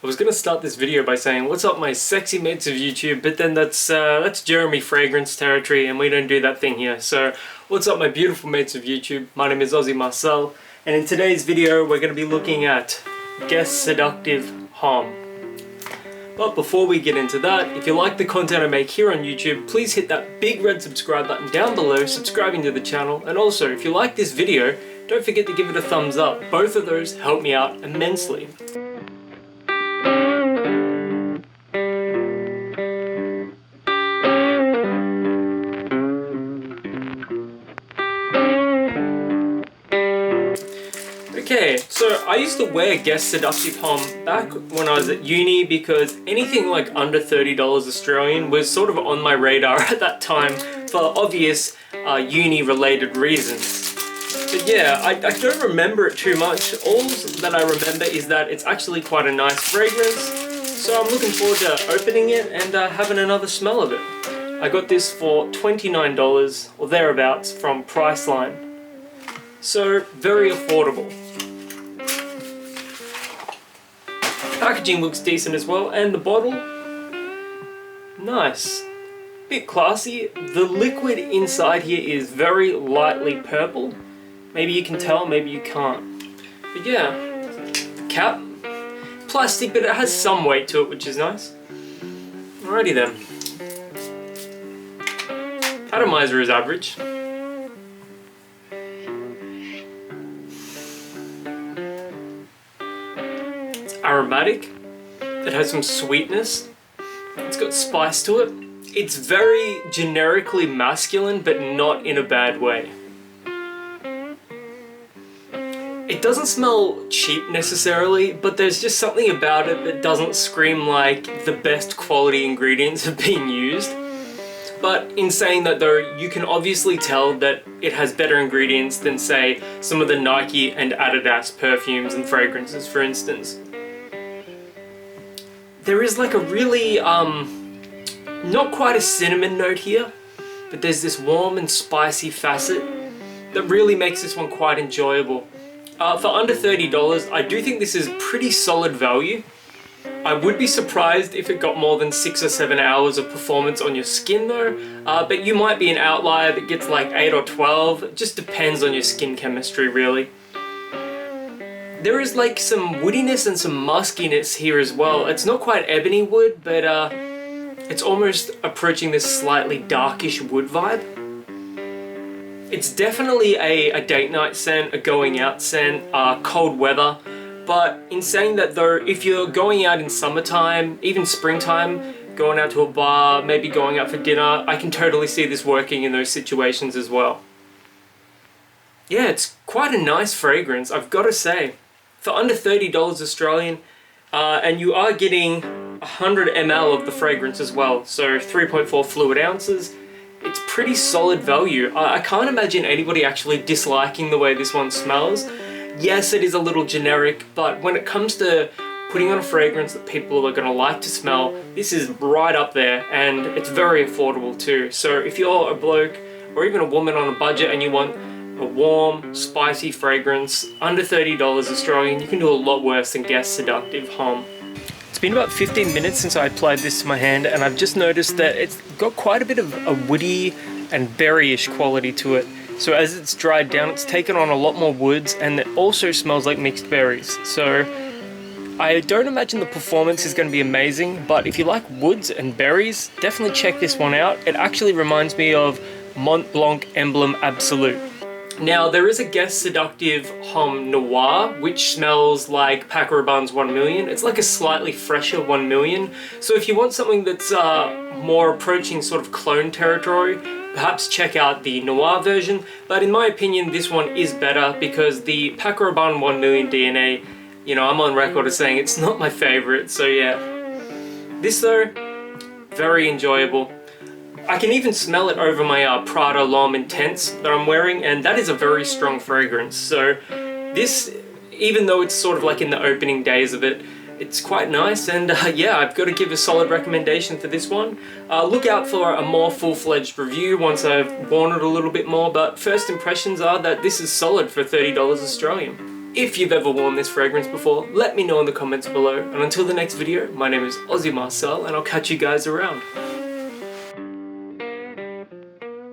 I was gonna start this video by saying, what's up my sexy mates of YouTube, but then that's Jeremy Fragrance territory and we don't do that thing here. So, what's up my beautiful mates of YouTube? My name is Aussie Marcel, and in today's video we're gonna be looking at Guess Seductive Homme. But before we get into that, if you like the content I make here on YouTube, please hit that big red subscribe button down below, subscribing to the channel, and also if you like this video, don't forget to give it a thumbs up. Both of those help me out immensely. Okay, so I used to wear Guess Seductive Homme back when I was at uni because anything like under $30 Australian was sort of on my radar at that time for obvious uni related reasons. But yeah, I don't remember it too much. All that I remember is that it's actually quite a nice fragrance, so I'm looking forward to opening it and having another smell of it. I got this for $29 or thereabouts from Priceline, so very affordable. Packaging looks decent as well, and the bottle, nice. Bit classy. The liquid inside here is very lightly purple. Maybe you can tell, maybe you can't. But yeah, the cap, plastic, but it has some weight to it, which is nice. Alrighty then. Atomizer is average. Aromatic, it has some sweetness, it's got spice to it. It's very generically masculine, but not in a bad way. It doesn't smell cheap necessarily, but there's just something about it that doesn't scream like the best quality ingredients have been used. But in saying that though, you can obviously tell that it has better ingredients than say some of the Nike and Adidas perfumes and fragrances, for instance. There is like a really, not quite a cinnamon note here, but there's this warm and spicy facet that really makes this one quite enjoyable. For under $30, I do think this is pretty solid value. I would be surprised if it got more than 6 or 7 hours of performance on your skin though, but you might be an outlier that gets like 8 or 12, it just depends on your skin chemistry really. There is like some woodiness and some muskiness here as well. It's not quite ebony wood, but it's almost approaching this slightly darkish wood vibe. It's definitely a date night scent, a going out scent, cold weather. But in saying that though, if you're going out in summertime, even springtime, going out to a bar, maybe going out for dinner, I can totally see this working in those situations as well. Yeah, it's quite a nice fragrance, I've got to say. For under $30 Australian, and you are getting 100 ml of the fragrance as well, so 3.4 fluid ounces. It's pretty solid value. I can't imagine anybody actually disliking the way this one smells. Yes, it is a little generic, but when it comes to putting on a fragrance that people are going to like to smell, this is right up there, and it's very affordable too. So if you're a bloke or even a woman on a budget and you want a warm, spicy fragrance, under $30 Australian, you can do a lot worse than Guess Seductive Homme. It's been about 15 minutes since I applied this to my hand, and I've just noticed that it's got quite a bit of a woody and berryish quality to it. So as it's dried down, it's taken on a lot more woods, and it also smells like mixed berries. So I don't imagine the performance is going to be amazing, but if you like woods and berries, definitely check this one out. It actually reminds me of Mont Blanc Emblem Absolute. Now, there is a Guess Seductive Homme Noir, which smells like Paco Rabanne's 1 Million. It's like a slightly fresher 1 Million. So if you want something that's more approaching sort of clone territory, perhaps check out the Noir version. But in my opinion, this one is better because the Paco Rabanne 1 Million DNA, you know, I'm on record as saying it's not my favorite. So yeah, this though, very enjoyable. I can even smell it over my Prada L'Homme Intense that I'm wearing, and that is a very strong fragrance. So this, even though it's sort of like in the opening days of it, it's quite nice, and yeah, I've got to give a solid recommendation for this one. Look out for a more full-fledged review once I've worn it a little bit more, but first impressions are that this is solid for $30 Australian. If you've ever worn this fragrance before, let me know in the comments below. And until the next video, my name is Aussie Marcel, and I'll catch you guys around.